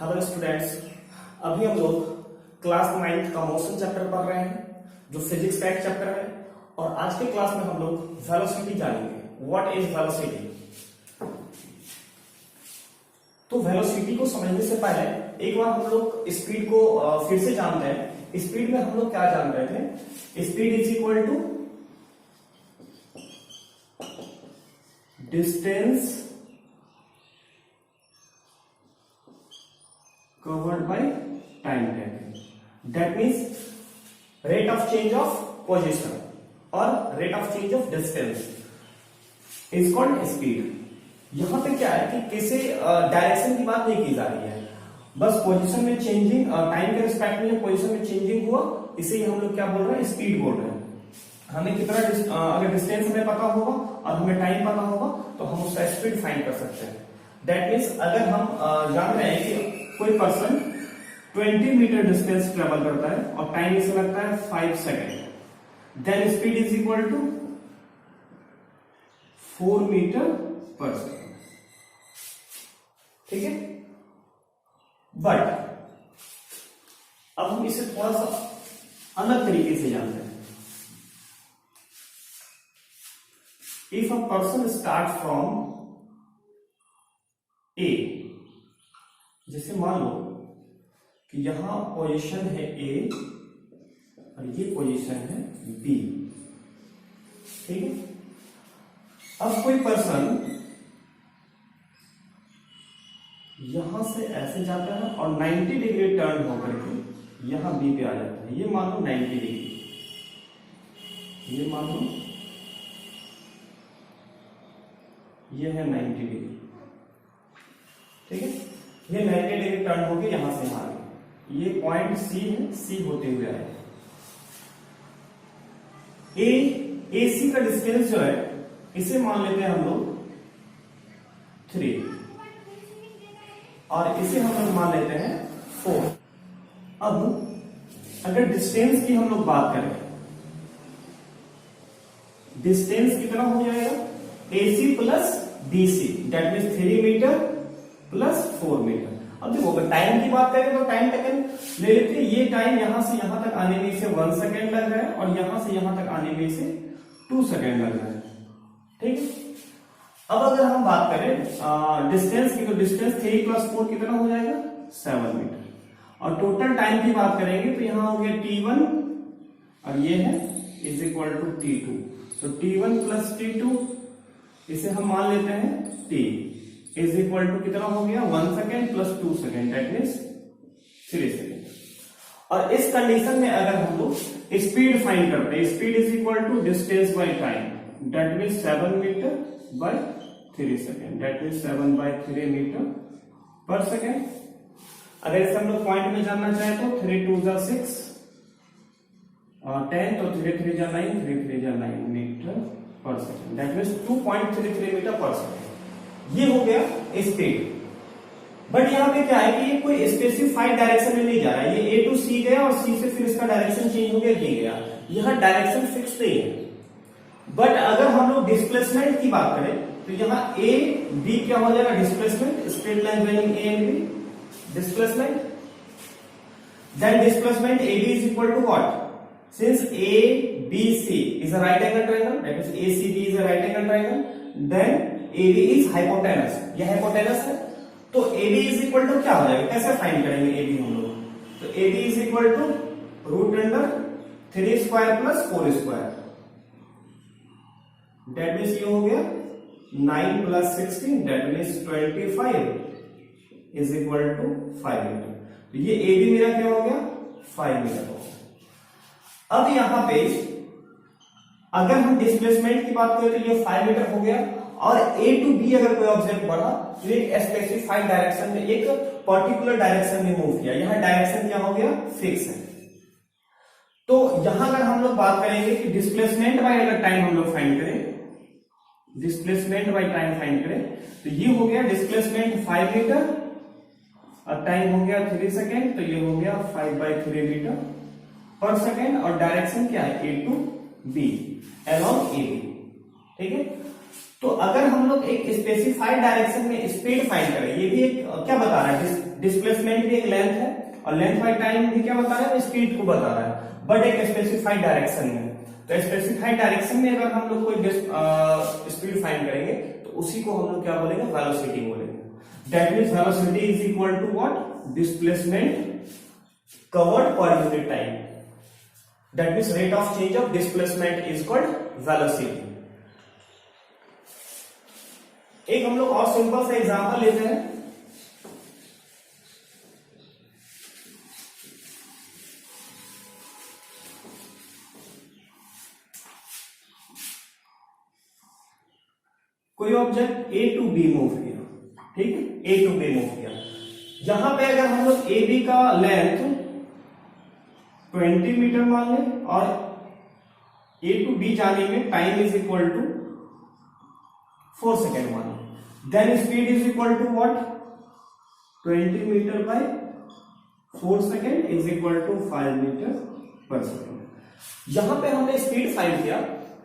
Hello students, अभी हम लोग क्लास 9 का मोशन चैप्टर पढ़ रहे हैं जो फिजिक्स का एक चैप्टर है। और आज के क्लास में हम लोग वेलोसिटी जानेंगे। What is velocity? तो वेलोसिटी को समझने से पहले एक बार हम लोग स्पीड को फिर से जानते हैं। स्पीड में हम लोग क्या जान रहे थे? Speed is equal to distance covered by time taken. That means rate of change of position or rate of change of distance is called speed. यहां पे क्या है कि किसी डायरेक्शन की बात नहीं की जा रही है, बस पोजीशन में चेंजिंग, टाइम के रिस्पेक्ट में पोजीशन में चेंजिंग हुआ, इसे ही हम लोग क्या बोल रहे हैं? स्पीड बोल रहे हैं। हमें कितना अगर डिस्टेंस हमें पता होगा और हमें टाइम पता होगा तो हम उसका स्पीड फाइंड कर सकते हैं। दैट मीन्स अगर हम जान रहे हैं कि कोई पर्सन 20 मीटर डिस्टेंस ट्रेवल करता है और टाइम इसे लगता है 5 second, then speed is equal to 4 metre per second. ठीक है, बट अब हम इसे थोड़ा सा अलग तरीके से जानते हैं। If a person start from A, जैसे मान लो कि यहां पोजीशन है ए और ये पोजीशन है बी। ठीक है, अब कोई पर्सन यहां से ऐसे जाता है और 90 डिग्री टर्न होकर के यहां बी पे आ जाता है। ये मान लो 90 डिग्री, ये मान लो ये है 90 डिग्री। ठीक है, ये 90 डिग्री टर्न होके यहां से यहां गए। ये पॉइंट सी है, सी होते हुए आए। ए सी का डिस्टेंस जो है इसे मान लेते हैं हम लोग 3 और इसे हम लोग मान लेते हैं 4। अब अगर डिस्टेंस की हम लोग बात करें, डिस्टेंस कितना हो जाएगा? AC plus BC, that means 3 metre plus 4 metre. अब देखो अगर टाइम की बात करें तो टाइम टेकन ले लेते हैं। ये टाइम यहां से यहां तक आने में इसे 1 सेकेंड लग रहा है और यहां से यहां तक आने में इसे 2 सेकेंड लग रहा है। ठीक है, अब अगर हम बात करें डिस्टेंस की, तो डिस्टेंस 3 प्लस 4 कितना हो जाएगा? 7 मीटर। और टोटल टाइम की बात करेंगे तो यहां हो गया T1 और ये है इज इक्वल टू T2। तो T1 प्लस T2 इसे हम मान लेते हैं T इज इक्वल टू कितना हो गया? 1 second plus 2 second, that means 3 second. और इस कंडीशन में अगर हम लोग स्पीड फाइंड करते हैं, speed is equal to distance by time, that means 7 metre by 3 second, that means 7 by 3 metre per second. अगर इसे हम लोग पॉइंट में जानना चाहें तो 3 2 जा 6 और 10, तो 3 3 जा 9, 3 3 जा 9 metre per second, that means 2.33 metre per second. ये हो गया स्पीड। बट यहां पे क्या है कि ये कोई स्पेसिफाइड डायरेक्शन में नहीं जा रहा है। ये A टू C गया और C से फिर इसका डायरेक्शन चेंज हो गया, D गया। यहां डायरेक्शन फिक्स नहीं है। बट अगर हम लोग डिस्प्लेसमेंट की बात करें तो यहां A B क्या हो जाएगा? Displacement, straight line running A and B, displacement. Then displacement AB is equal to what? Since ABC is a right angle triangle, that means ACB is a right angle triangle, then AB is hypotenuse. यह hypotenuse है, तो AB is equal to क्या हो जाएगा? कैसे find करेंगे AB हम लोग? तो AB is equal to root under 3 square plus 4 square, that means ये हो गया 9 plus 16, that means 25 is equal to 5 metre. तो ये AB मेरा क्या हो गया? 5 मीटर हो गया। अब यहां पे अगर हम डिस्प्लेसमेंट की बात करें तो ये 5 मीटर हो गया और A टू B अगर कोई ऑब्जेक्ट बढ़ा तो एक स्पेसिफाइड डायरेक्शन में, एक पर्टिकुलर डायरेक्शन में मूव किया। यहां डायरेक्शन क्या हो गया? फिक्स है। तो यहां अगर हम लोग बात करेंगे कि डिस्प्लेसमेंट बाय अगर टाइम हम लोग फाइंड करें, डिस्प्लेसमेंट बाय टाइम फाइंड करें तो ये हो गया डिस्प्लेसमेंट 5 मीटर और टाइम हो गया 3 सेकेंड, तो ये हो गया 5 बाय 3 मीटर पर सेकेंड। और डायरेक्शन क्या है? A to B along AB। ठीक है, तो अगर हम लोग एक स्पेसिफाइड डायरेक्शन में स्पीड फाइंड करें, ये भी एक क्या बता रहा है, डिस्प्लेसमेंट भी एक लेंथ है और लेंथ बाय टाइम भी क्या बता रहा है, स्पीड को बता रहा है, बट एक स्पेसिफाइड डायरेक्शन में। तो स्पेसिफाइड डायरेक्शन में अगर हम लोग कोई स्पीड फाइंड करेंगे तो उसी को हम लोग क्या बोलेंगे, वेलोसिटी बोलेंगे। That means velocity is equal to what, displacement covered per unit time. That means rate of change of displacement is called velocity. एक हम लोग और सिंपल सा एग्जांपल लेते हैं। कोई object A to B move किया, ठीक है, ए टू बी मूव किया। यहां पे अगर हम लोग ए बी का लेंथ 20 मीटर मान लें और ए टू बी जाने में time is equal to 4 second मान लें, then speed is equal to what, 20 metre by 4 second is equal to 5 metre per second. यहां पे हमने स्पीड फाइंड किया।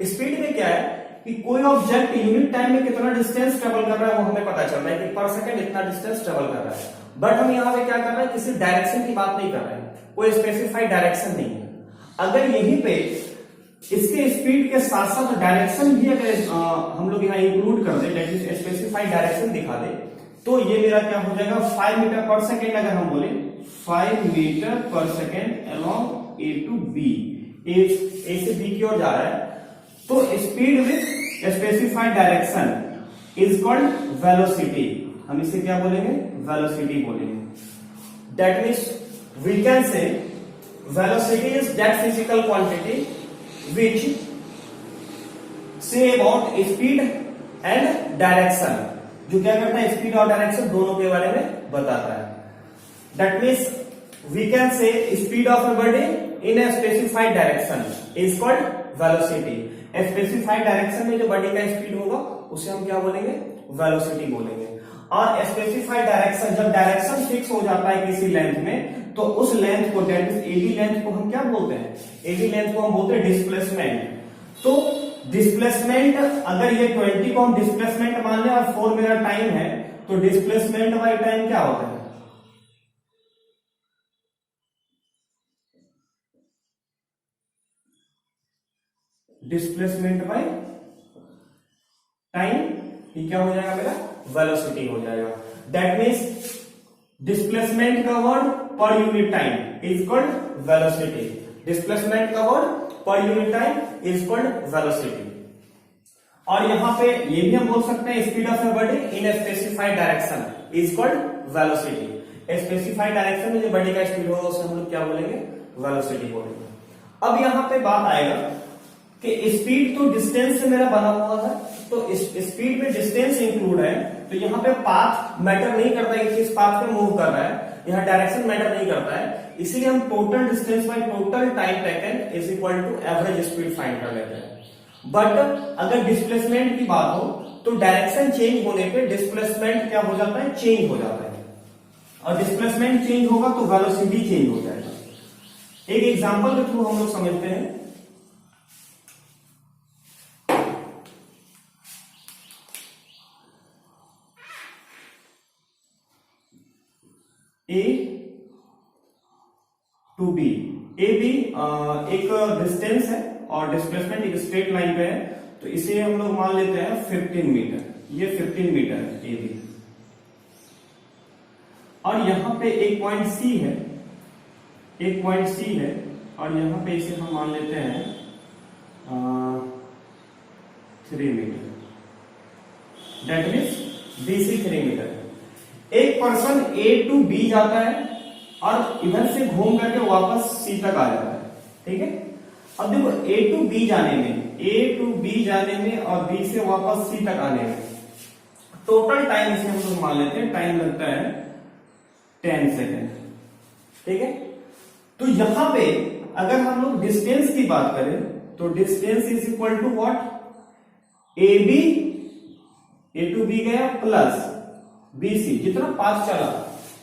स्पीड में क्या है कि कोई ऑब्जेक्ट यूनिट टाइम में कितना डिस्टेंस ट्रेवल कर रहा है वो हमें पता चल रहा है कि पर सेकंड इतना डिस्टेंस ट्रेवल कर रहा है, बट हम यहाँ पे क्या कर रहे हैं, किसी डायरेक्शन की बात नहीं कर रहे हैं, कोई स्पेसिफाइड डायरेक्शन नहीं है। अगर यहीं पे इसके स्पीड के साथ साथ डायरेक्शन भी अगर हम लोग यहाँ इंक्लूड कर दे, दैट इज स्पेसिफाइड डायरेक्शन दिखा दे, तो ये मेरा क्या हो जाएगा, 5 मीटर पर सेकेंड। अगर हम बोले 5 metre per second along A to B, A से बी की ओर जा रहा है, तो speed with specified direction is called velocity. हम इसे क्या बोलेंगे, वेलोसिटी बोलेंगे। That means we can say velocity is that physical quantity which say about speed and direction, जो क्या करता है, स्पीड और डायरेक्शन दोनों के बारे में बताता है। That means we can say speed of a body in a specified direction is called velocity. Specified direction में जो बॉडी का स्पीड होगा उसे हम क्या बोलेंगे, वेलोसिटी बोलेंगे। और स्पेसिफाइड डायरेक्शन, जब डायरेक्शन फिक्स हो जाता है किसी लेंथ में, तो उस लेंथ को, दैट मींस एबी लेंथ को हम क्या बोलते हैं, एबी लेंथ को हम बोलते हैं डिस्प्लेसमेंट। तो डिस्प्लेसमेंट, अगर ये 20 को हम डिस्प्लेसमेंट मान लें और 4 मेरा टाइम है, तो डिस्प्लेसमेंट बाय टाइम क्या होता है, डिस्प्लेसमेंट बाय टाइम, ये क्या हो जाएगा मेरा, वेलोसिटी हो जाएगा। That means displacement covered per unit time is called velocity. Displacement covered per unit time is called velocity. और यहां पे ये भी हम बोल सकते हैं, speed of a body in a specified direction is called velocity. Specified direction में जो बॉडी का स्पीड होगा उसे हम लोग क्या बोलेंगे, वेलोसिटी बोलेंगे। अब यहां पे बात आएगा कि स्पीड तो डिस्टेंस से मेरा बना हुआ है, तो इस स्पीड में डिस्टेंस इंक्लूड है, तो यहाँ पे पाथ मैटर नहीं करता है कि किस पाथ पे मूव कर रहा है, यहाँ डायरेक्शन मैटर नहीं करता है, इसलिए हम total distance by total time taken is equal to average speed find कर लेते हैं। बट अगर डिस्प्लेसमेंट की बात हो तो डायरेक्शन चेंज होने पे डिस्प्लेसमेंट क्या हो जाता है, चेंज हो जाता है, और डिस्प्लेसमेंट चेंज होगा तो वेलोसिटी चेंज हो जाएगा। एक एग्जांपल के थ्रू हम लोग समझते हैं। ए टू बी, ए बी एक डिस्टेंस है और डिस्प्लेसमेंट एक स्ट्रेट लाइन पे है, तो इसे हम लोग मान लेते हैं 15 मीटर। ये 15 मीटर है ए बी, और यहां पे एक पॉइंट सी है, एक पॉइंट सी है, और यहां पे इसे हम मान लेते हैं 3 metre. That means BC 3 metre. एक पर्सन ए टू बी जाता है और इधर से घूम करके वापस सी तक आ जाता है, ठीक है। अब देखो ए टू बी जाने में, ए टू बी जाने में और बी से वापस सी तक आने में टोटल टाइम इसे हम लोग मान लेते हैं, टाइम लगता है 10 सेकेंड, ठीक है। तो यहां पे अगर हम लोग डिस्टेंस की बात करें तो distance is equal to what, A B, A to B गया प्लस बीसी, जितना पाथ चला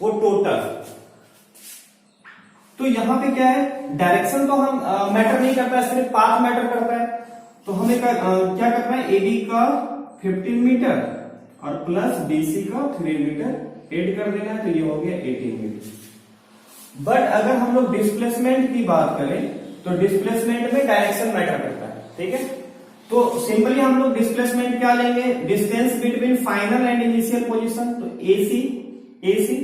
वो टोटल। तो यहां पे क्या है, डायरेक्शन तो हम मैटर नहीं करता है, सिर्फ पाथ मैटर करता है। तो हमें क्या करना है, एबी का 15 मीटर और प्लस BC का 3 मीटर ऐड कर देना है, तो ये हो गया 18 मीटर। बट अगर हम लोग डिस्प्लेसमेंट की बात करें तो डिस्प्लेसमेंट में डायरेक्शन मैटर करता है, ठीक है। तो सिंपली हम लोग डिस्प्लेसमेंट क्या लेंगे, distance between final and initial position, तो AC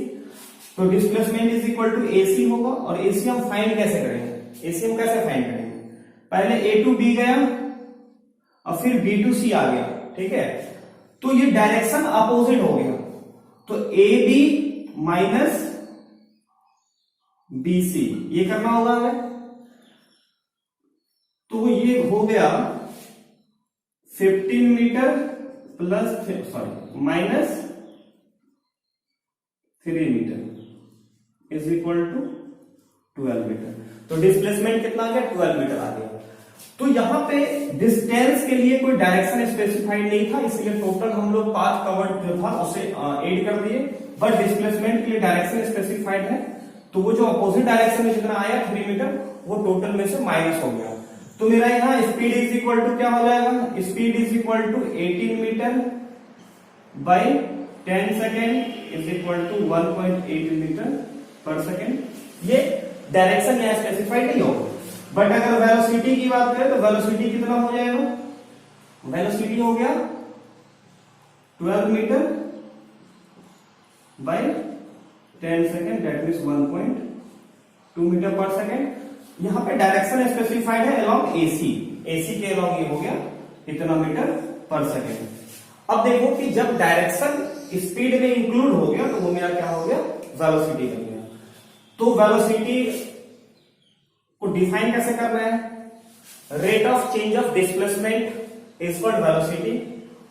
तो displacement is equal to AC होगा। और AC हम फाइंड कैसे करेंगे, AC हम कैसे फाइंड करेंगे, पहले A to B गया और फिर B to C आ गया, ठीक है। तो ये डायरेक्शन अपोजिट हो गया, तो AB माइनस BC ये करना होगा हमें। तो ये हो गया 15 metre plus minus 3 metre is equal to 12 metre. तो डिस्प्लेसमेंट कितना आ गया, 12 मीटर आ गया। तो यहां पे डिस्टेंस के लिए कोई डायरेक्शन स्पेसिफाइड नहीं था, इसलिए टोटल हम लोग पाथ कवर्ड जो था उसे ऐड कर दिए। बट डिस्प्लेसमेंट के लिए डायरेक्शन स्पेसिफाइड है, तो वो जो अपोजिट डायरेक्शन में जितना आया 3 मीटर वो टोटल में से माइनस हो गया। तो मेरा यहाँ स्पीड इज इक्वल टू क्या हो जाएगा, speed is equal to 18 metre by 10 second is equal to 1.8 metre per second. ये डायरेक्शन यहाँ स्पेसिफाइड नहीं होगा। बट अगर वेलोसिटी की बात करें तो वेलोसिटी कितना हो जाएगा, वेलोसिटी हो गया 12 metre by 10 second, that means 1.2 metre per second. यहां पे डायरेक्शन स्पेसिफाइड है अलोंग AC के अलोंग ये हो गया इतना मीटर पर सेकेंड। अब देखो कि जब डायरेक्शन स्पीड में इंक्लूड हो गया तो वो मेरा क्या हो गया, वेलोसिटी बन गया। तो वेलोसिटी को डिफाइन कैसे करना है, rate of change of displacement is called velocity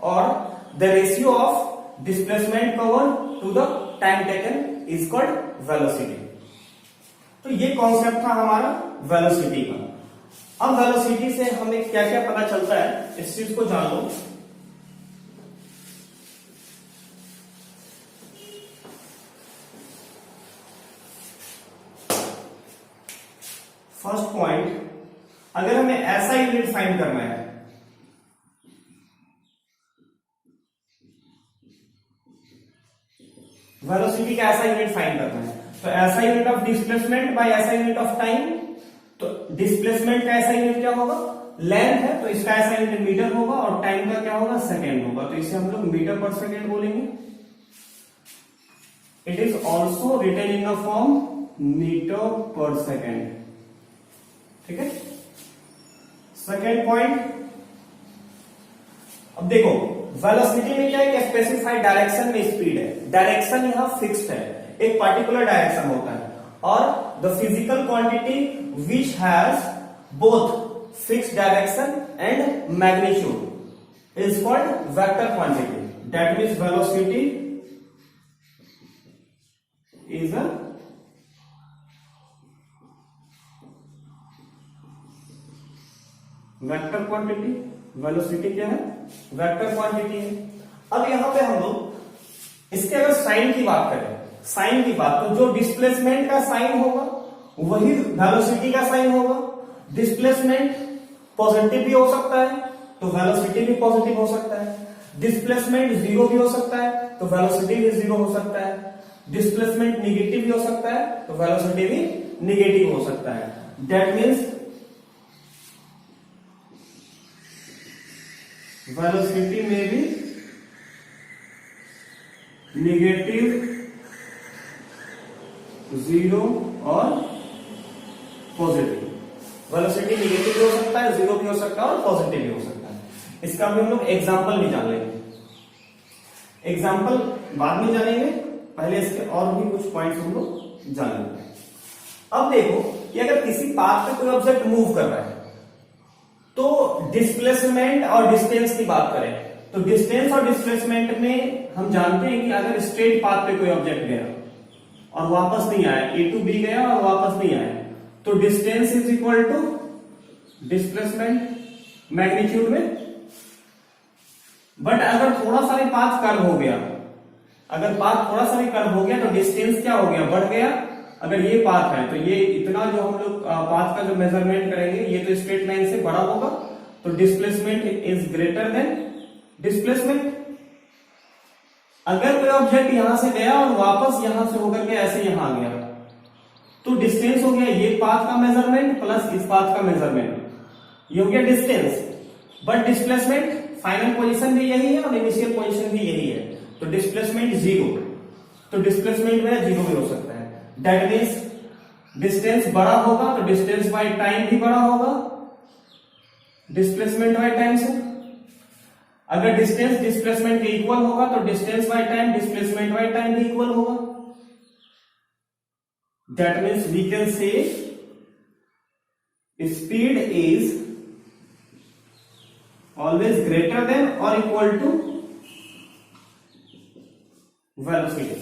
और the ratio of displacement cover to the time taken is called velocity. तो ये कॉन्सेप्ट था हमारा वेलोसिटी का। अब वेलोसिटी से हमें क्या क्या पता चलता है इस चीज को जान लो। फर्स्ट पॉइंट, अगर हमें ऐसा यूनिट फाइंड करना है, वेलोसिटी का ऐसा यूनिट फाइंड करना है, तो ऐसा यूनिट ऑफ डिस्प्लेसमेंट बाय ऐसा यूनिट ऑफ टाइम। तो डिस्प्लेसमेंट का ऐसा यूनिट क्या होगा, लेंथ है, तो इसका ऐसा यूनिट मीटर होगा और टाइम का क्या होगा, सेकेंड होगा। तो इसे हम लोग मीटर पर सेकेंड बोलेंगे। It is also written in the form metre per second, ठीक है। सेकेंड पॉइंट, अब देखो वेलोसिटी में क्या है, स्पेसिफाइड डायरेक्शन में स्पीड है, डायरेक्शन यहां फिक्स्ड है, एक पर्टिकुलर डायरेक्शन होता है। और the physical quantity which has both fixed direction and magnitude is called vector quantity, that means velocity is a vector quantity. Velocity क्या है, वेक्टर क्वांटिटी है। अब यहां पे हम लोग इसके अगर साइन की बात करें, साइन की बात, तो जो डिस्प्लेसमेंट का साइन होगा वही वेलोसिटी का साइन होगा। डिस्प्लेसमेंट पॉजिटिव भी हो सकता है तो वेलोसिटी भी पॉजिटिव हो सकता है, डिस्प्लेसमेंट जीरो भी हो सकता है तो वेलोसिटी भी जीरो हो सकता है, डिस्प्लेसमेंट निगेटिव भी हो सकता है तो वेलोसिटी भी निगेटिव हो सकता है। दैट मीन्स वेलोसिटी में भी निगेटिव, जीरो और पॉजिटिव। वेलोसिटी निगेटिव भी हो सकता है, जीरो भी हो सकता है और पॉजिटिव भी हो सकता है। इसका भी हम लोग एग्जाम्पल भी जान लेंगे, एग्जाम्पल बाद में जानेंगे, पहले इसके और भी कुछ पॉइंट्स हम लोग जान लेंगे। अब देखो कि अगर किसी पाथ पे कोई ऑब्जेक्ट मूव कर रहा है तो डिस्प्लेसमेंट और डिस्टेंस की बात करें तो डिस्टेंस और डिस्प्लेसमेंट में हम जानते हैं कि अगर स्ट्रेट पाथ पे कोई ऑब्जेक्ट गया और वापस नहीं आया, A to B गया और वापस नहीं आया, तो distance is equal to displacement magnitude में। बट अगर थोड़ा सा भी पाथ कर्व हो गया, अगर पाथ थोड़ा सा भी कर्व हो गया तो डिस्टेंस क्या हो गया, बढ़ गया। अगर ये पाथ है तो ये इतना जो हम लोग पाथ का जो मेजरमेंट करेंगे ये तो स्ट्रेट लाइन से बड़ा होगा, तो displacement is greater then displacement, अगर कोई ऑब्जेक्ट यहां से गया और वापस यहां से होकर के ऐसे यहां आ गया तो डिस्टेंस हो गया ये पाथ का मेजरमेंट प्लस इस पाथ का मेजरमेंट, ये हो गया distance. But displacement final position भी यही है और इनिशियल पोजीशन भी यही है, तो डिस्प्लेसमेंट जीरो, तो डिस्प्लेसमेंट में जीरो भी हो सकता है। दैट मीन्स डिस्टेंस बड़ा होगा तो डिस्टेंस बाय टाइम भी बड़ा होगा डिस्प्लेसमेंट बाय टाइम से। अगर डिस्टेंस डिस्प्लेसमेंट के इक्वल होगा तो distance by time displacement by time भी इक्वल होगा। That means we can say speed is always greater than or equal to velocity।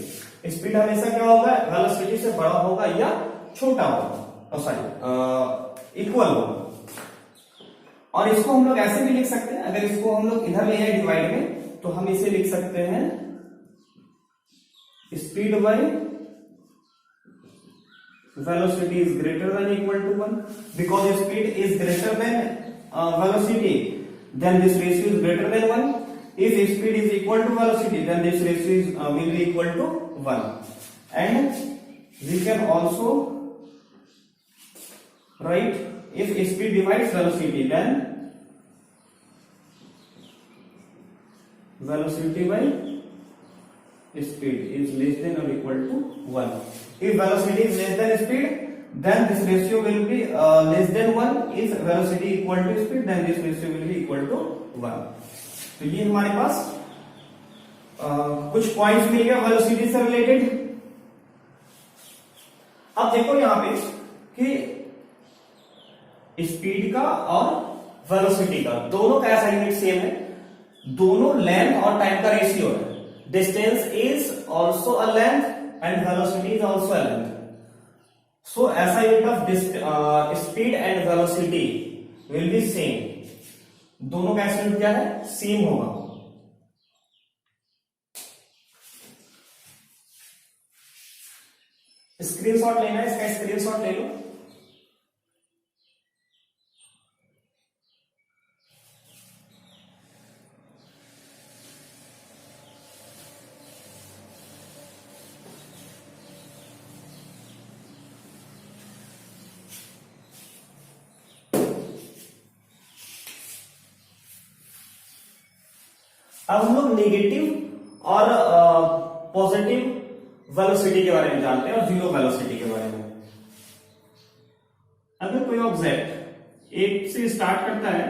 Speed हमेशा क्या होगा, वेलोसिटी से बड़ा होगा या छोटा होगा, सॉरी इक्वल होगा। और इसको हम लोग ऐसे भी लिख सकते हैं, अगर इसको हम लोग इधर ले आए डिवाइड में तो हम इसे लिख सकते हैं speed by velocity is greater than equal to 1, because speed is greater than velocity then this ratio is greater than 1. If speed is equal to velocity then this ratio is will be equal to 1. And we can also write if speed divides velocity then velocity by speed is less than or equal to 1. If velocity is less than speed then this ratio will be less than 1. If velocity equal to speed then this ratio will be equal to 1. तो ये हमारे पास कुछ points मिल गया velocity से related. अब देखो यहां पे कि स्पीड का और वेलोसिटी का दोनों का ऐसा यूनिट सेम है, दोनों लेंथ और टाइम का रेशियो है। Distance is also a length and velocity is also a length. So ऐसा unit of speed and velocity will B same, दोनों का ऐसा यूनिट क्या है, सेम होगा। स्क्रीनशॉट लेना है, इसका स्क्रीनशॉट ले लो। अब हम लोग नेगेटिव और पॉजिटिव वेलोसिटी के बारे में जानते हैं और जीरो वेलोसिटी के बारे में। अगर कोई ऑब्जेक्ट ए से स्टार्ट करता है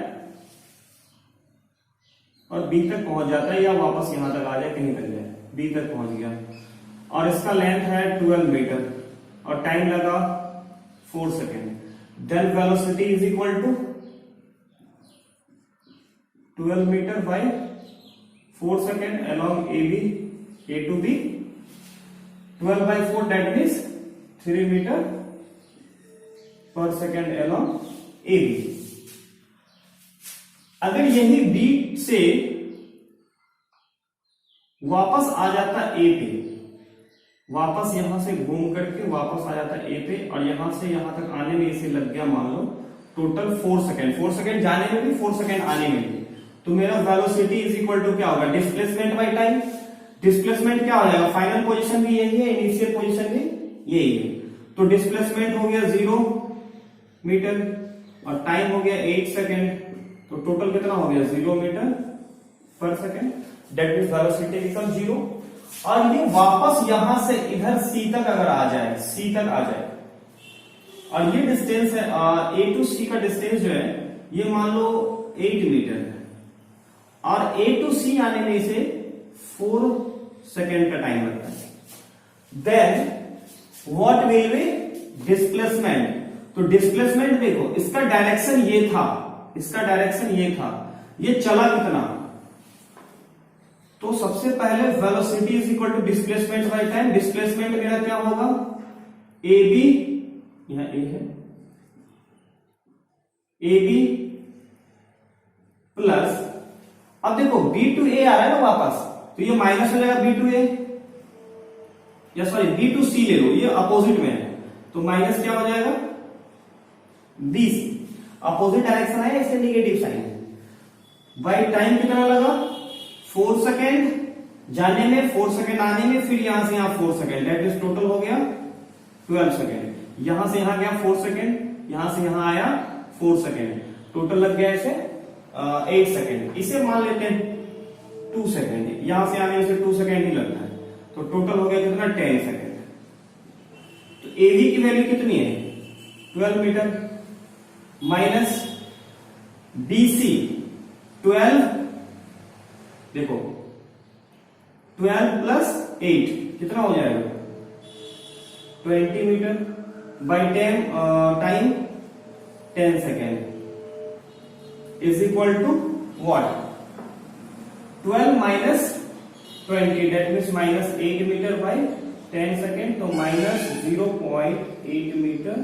और बी तक पहुंच जाता है या वापस यहां तक आ जाए, कहीं तक जाए, बी तक पहुंच गया और इसका लेंथ है 12 मीटर और टाइम लगा 4 second, then velocity is equal to 12 metre by 4 second along AB, A to B, 12 by 4 that means 3 meter per second along AB। अगर यही B से वापस आ जाता A पे, वापस यहां से घूम करके वापस आ जाता A पे और यहां से यहां तक आने में इसे लग गया मान लो टोटल 4 सेकेंड, 4 सेकेंड जाने में भी 4 सेकेंड आने में भी, तो मेरा वेलोसिटी इज इक्वल टू क्या होगा, डिस्प्लेसमेंट बाय टाइम। डिस्प्लेसमेंट क्या हो जाएगा, फाइनल पोजीशन भी यही है, इनिशियल पोजीशन भी यही है, तो डिस्प्लेसमेंट हो गया 0 मीटर और टाइम हो गया 8 सेकेंड, तो टोटल कितना हो गया 0 metre per second, that means velocity become 0। और ये वापस यहां से इधर C तक अगर आ जाए, C तक आ जाए और ये डिस्टेंस है A टू C का डिस्टेंस जो है ये मान लो 8 मीटर है और A टू C आने में इसे 4 सेकेंड का टाइम लगता है। Then what will be displacement, तो डिस्प्लेसमेंट देखो इसका डायरेक्शन ये था, इसका डायरेक्शन ये था, ये चला कितना, तो सबसे पहले velocity is equal to displacement by time. Displacement मेरा क्या होगा, ए बी, यहां ए है, ए बी प्लस, अब देखो बी टू ए आ रहा है ना वापस, तो ये माइनस हो जाएगा बी टू ए, या सॉरी बी टू सी ले लो, ये अपोजिट में है तो माइनस क्या हो जाएगा बी सी, अपोजिट डायरेक्शन है इसलिए निगेटिव साइन। बाई टाइम कितना लगा 4 सेकेंड जाने में, 4 सेकेंड आने में, फिर यहां से यहां 4 सेकेंड, दैट इज टोटल हो गया 12 सेकेंड। यहां से यहां गया 4 सेकेंड, यहां से यहां आया 4 सेकेंड, टोटल लग गया इसे 8 सेकेंड। इसे मान लेते हैं 2 सेकेंड, यहां से आने में से 2 सेकेंड ही लगता है, तो टोटल हो गया कितना 10 सेकेंड। तो एबी की वैल्यू कितनी है 12 मीटर, माइनस बीसी 12, देखो 12 प्लस 8 कितना हो जाएगा 20 metre, by time 10 second is equal to what 12 minus 20, that means minus 8 metre by 10 second, तो माइनस 0.8 मीटर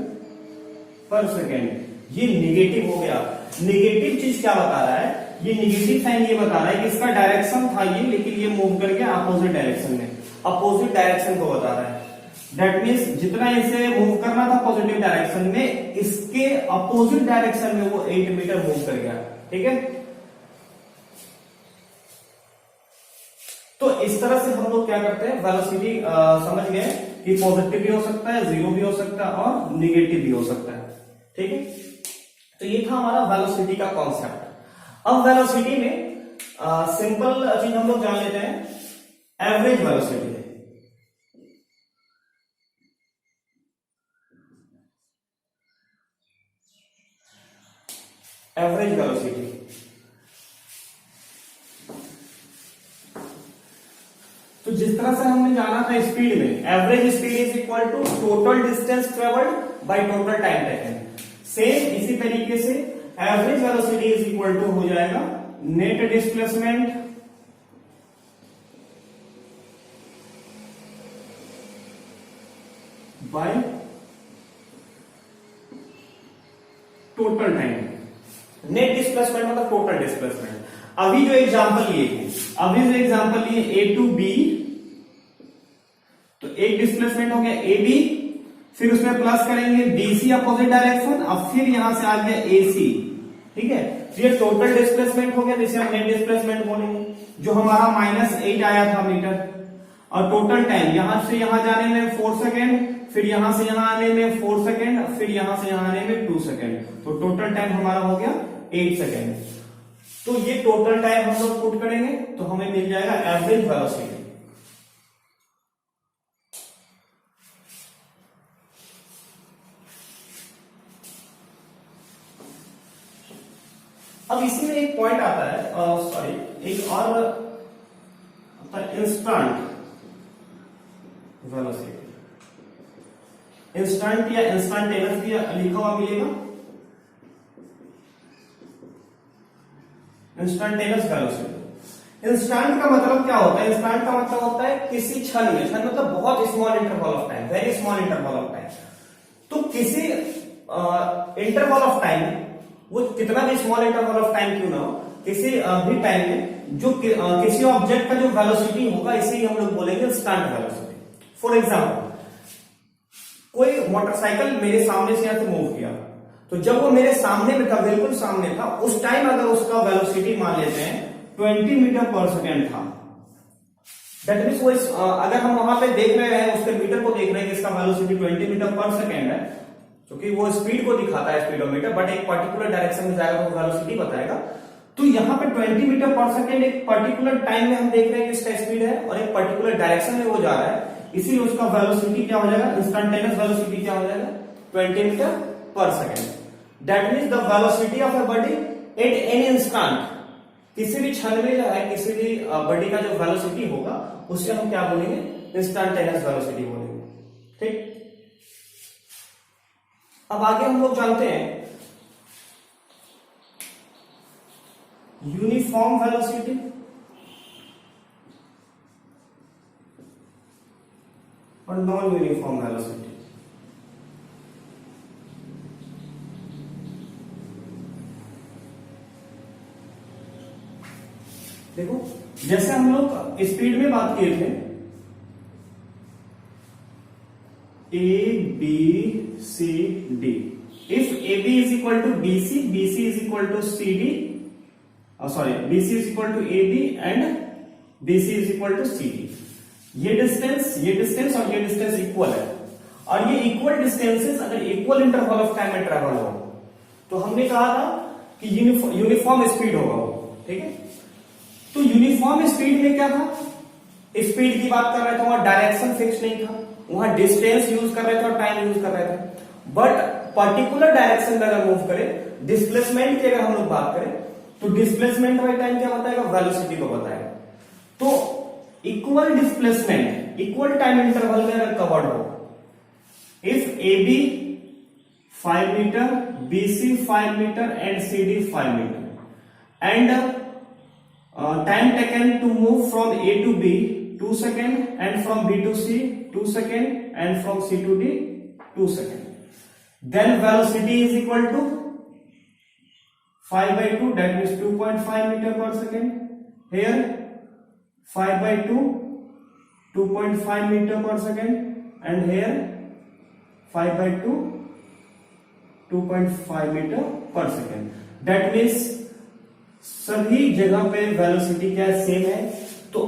पर सेकेंड। ये निगेटिव हो गया। निगेटिव चीज क्या बता रहा है, ये निगेटिव साइन ये बता रहा है कि इसका डायरेक्शन था ये, लेकिन ये मूव कर गया अपोजिट डायरेक्शन में, अपोजिट डायरेक्शन को बता रहा है। दैट मीन्स जितना इसे मूव करना था पॉजिटिव डायरेक्शन में, इसके अपोजिट डायरेक्शन में वो 8 मीटर मूव कर गया। ठीक है, तो इस तरह से हम लोग क्या करते हैं, वेलोसिटी समझ गए कि पॉजिटिव भी हो सकता है, जीरो भी हो सकता है और निगेटिव भी हो सकता है। ठीक है, तो ये था हमारा वेलोसिटी का कॉन्सेप्ट। अब वेलोसिटी में सिंपल चीज हम लोग जान लेते हैं, एवरेज वेलोसिटी। एवरेज वेलोसिटी तो जिस तरह से हमने जाना था स्पीड में, average speed is equal to total distance travelled by total time taken. Same इसी तरीके से average velocity is equal to हो जाएगा net displacement by total time. Net displacement मतलब टोटल डिस्प्लेसमेंट। अभी जो एग्जांपल लिए थे, ए टू बी, तो एक डिस्प्लेसमेंट हो गया ए बी, फिर उसमें प्लस करेंगे बीसी अपोजिट डायरेक्शन, अब फिर यहां से आ गया एसी। ठीक है, तो ये टोटल डिस्प्लेसमेंट हो गया, जिसे हम नेट डिस्प्लेसमेंट बोलेंगे, जो हमारा -8 आया था मीटर। और टोटल टाइम यहां से यहां जाने में 4 सेकेंड, फिर यहां से यहां आने में 4 सेकेंड, फिर यहां से यहां आने में 2 सेकेंड, तो टोटल टाइम हमारा हो गया 8 सेकेंड। तो ये टोटल टाइम हम लोग पुट करेंगे तो हमें मिल जाएगा एवरेज वेलोसिटी। अब इसी में एक पॉइंट आता है, सॉरी एक और आता है इंस्टेंट वेलोसिटी। इंस्टेंट या इंस्टेंटेनियस भी लिखा हुआ मिलेगा, इंस्टेंटेनियस वेलोसिटी। इंस्टेंट का मतलब क्या होता है, इंस्टेंट का मतलब होता है किसी क्षण में, क्षण मतलब बहुत small interval of time, very small interval of time. तो किसी इंटरवल ऑफ टाइम, वो कितना भी स्मॉल इंटरवल ऑफ टाइम क्यों ना हो, किसी भी टाइम में जो किसी ऑब्जेक्ट का जो वेलोसिटी होगा, इसे ही हम लोग बोलेंगे इंस्टेंट वेलोसिटी। फॉर एग्जाम्पल, कोई मोटरसाइकिल मेरे सामने से यहां से मूव किया, तो जब वो मेरे सामने में था, बिल्कुल सामने था, उस टाइम अगर उसका वेलोसिटी मान लेते हैं 20 मीटर पर सेकेंड था, दैट मीन्स वो अगर हम वहां पे देख रहे हैं, उसके मीटर को देख रहे हैं कि इसका वेलोसिटी 20 मीटर पर सेकेंड है, क्योंकि वो स्पीड को दिखाता है स्पीडोमीटर, बट एक पर्टिकुलर डायरेक्शन में जाएगा तो वेलोसिटी बताएगा। तो यहाँ पे 20 मीटर पर सेकेंड एक पर्टिकुलर टाइम में हम देख रहे हैं कि इसका स्पीड है और एक पर्टिकुलर डायरेक्शन में वो जा रहा है, इसीलिए उसका वेलोसिटी क्या हो जाएगा, इंस्टेंटेनियस वेलोसिटी क्या हो जाएगा 20 metre per second. That means the velocity of a body at any instant, किसी भी क्षण में जो है किसी भी बॉडी का जो वेलोसिटी होगा उसे हम क्या बोलेंगे, इंस्टेंटेनियस वेलोसिटी बोलेंगे। ठीक, अब आगे हम लोग जानते हैं यूनिफॉर्म वेलोसिटी और नॉन यूनिफॉर्म वेलोसिटी। देखो, जैसे हम लोग स्पीड में बात किए थे, A B C D, if A B is equal to B C is equal to C D, sorry BC is equal to AB and BC is equal to CD। ये distance और ये distance equal है, और ये equal distances अगर equal interval of time में travel हो तो हमने कहा था कि यूनिफॉर्म स्पीड होगा वो, ठीक है। तो यूनिफॉर्म स्पीड में क्या था, स्पीड की बात कर रहे थे, वहां डायरेक्शन फिक्स नहीं था, वहां डिस्टेंस यूज कर रहे थे और टाइम यूज कर रहे थे। बट पर्टिकुलर डायरेक्शन में अगर मूव करें, डिस्प्लेसमेंट की अगर हम लोग बात करें तो डिस्प्लेसमेंट बाय टाइम क्या बताएगा, वेलोसिटी को बताएगा। तो equal displacement equal time interval में अगर कवर्ड हो, इफ AB 5 मीटर, BC 5 मीटर एंड CD 5 मीटर and time taken to move from A to B 2 seconds and from B to C 2 seconds and from C to D 2 seconds, then velocity is equal to 5 by 2, that means 2.5 meter per second. Here 5 by 2 2.5 meter per second, and here 5 by 2 2.5 meter per second. That means सभी जगह पे velocity क्या same है। तो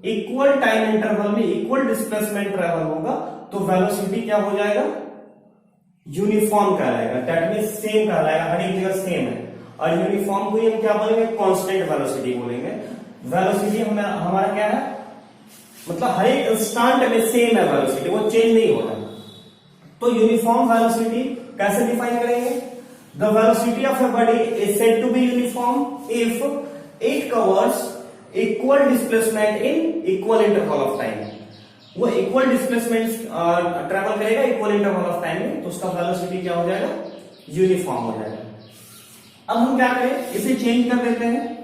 equal time interval में equal displacement travel होगा तो velocity क्या हो जाएगा, यूनिफॉर्म कहलाएगा। दैट मींस सेम कहलाएगा, हर एक जगह सेम है। और यूनिफॉर्म को ही हम क्या बोलेंगे, कांस्टेंट वेलोसिटी बोलेंगे। वेलोसिटी हमारा क्या है, मतलब हर एक इंस्टेंट में सेम है वेलोसिटी, वो चेंज नहीं हो रहा। तो यूनिफॉर्म वेलोसिटी कैसे डिफाइन करेंगे, the velocity of a body is said to be uniform if it covers equal displacement in equal interval of time। वो इक्वल डिस्प्लेसमेंट ट्रेवल करेगा इक्वल इंटरवल ऑफ टाइम में, तो उसका वेलोसिटी क्या हो जाएगा, यूनिफॉर्म हो जाएगा। अब हम क्या करें, इसे चेंज कर देते हैं,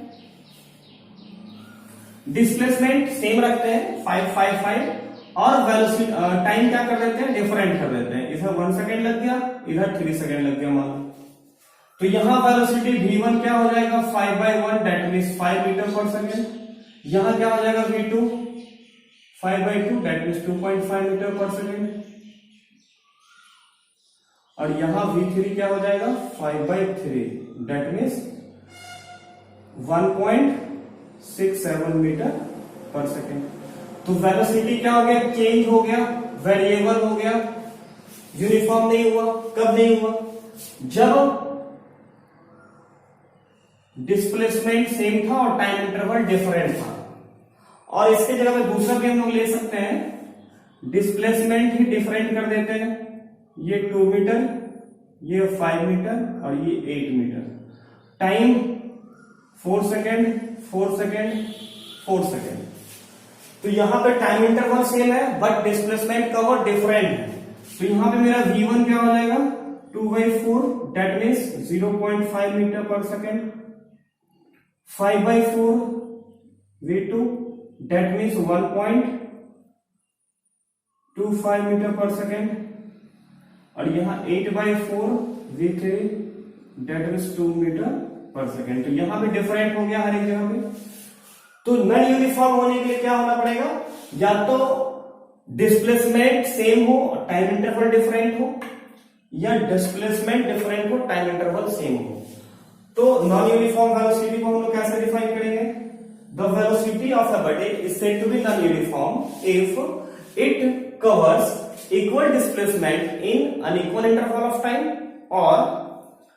डिस्प्लेसमेंट सेम रखते हैं 5 5 5 और वेलोसिटी टाइम क्या कर देते हैं, डिफरेंट कर देते हैं। इधर 1 सेकेंड लग गया, इधर 3 सेकेंड लग गया मान लो। तो यहां वेलोसिटी V1 क्या हो जाएगा, 5 by 1, that means 5 metre per second. यहां क्या हो जाएगा V2 5 by 2, that means 2.5 metre per second. और यहां V3 क्या हो जाएगा, 5 by 3, that means 1.67 metre per second. तो वेलोसिटी क्या हो गया, चेंज हो गया, वेरिएबल हो गया, यूनिफॉर्म नहीं हुआ। कब नहीं हुआ, जब डिस्प्लेसमेंट सेम था और टाइम इंटरवल डिफरेंट था। और इसके जगह में दूसरा भी हम लोग ले सकते हैं, डिस्प्लेसमेंट ही डिफरेंट कर देते हैं। ये 2 मीटर, ये 5 मीटर और ये 8 metre. Time 4 second 4 second 4 second. तो यहां पे टाइम इंटरवल सेम है बट डिस्प्लेसमेंट कवर डिफरेंट है। तो यहां पे मेरा V1 क्या हो जाएगा, 2 by 4, that means 0.5 metre per second. 5 by 4 V2, that means 1.25 metre per second. और यहां 8 by 4 V3, that means 2 metre per second. तो यहां पे डिफरेंट हो गया हर एक जगह पे। तो नॉन यूनिफॉर्म होने के लिए क्या होना पड़ेगा, या तो डिस्प्लेसमेंट सेम हो और टाइम इंटरवल डिफरेंट हो, या डिस्प्लेसमेंट डिफरेंट हो टाइम इंटरवल सेम हो। तो नॉन यूनिफॉर्म वेलोसिटी को हम लोग कैसे डिफाइन करेंगे, the velocity of a body is said to be non uniform if it covers equal displacement in unequal interval of time और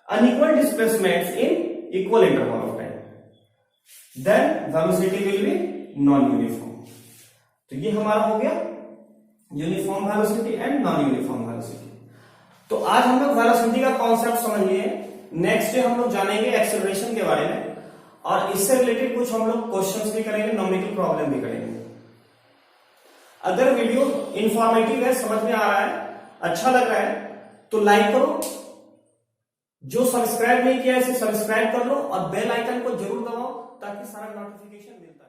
unequal displacements in equal interval of time, then velocity will be non uniform. तो ये हमारा हो गया uniform velocity and non uniform velocity. तो आज हम लोग वेलोसिटी का कॉन्सेप्ट समझ लिए। नेक्स्ट डे हम लोग जानेंगे एक्सेलरेशन के बारे में, और इससे रिलेटेड कुछ हम लोग क्वेश्चंस भी करेंगे, न्यूमेरिकल प्रॉब्लम भी करेंगे। अगर वीडियो इंफॉर्मेटिव है, समझ में आ रहा है, अच्छा लग रहा है तो लाइक करो। जो सब्सक्राइब नहीं किया है इसे सब्सक्राइब कर लो और बेल आइकन को जरूर दबाओ ताकि सारा नोटिफिकेशन मिलता है।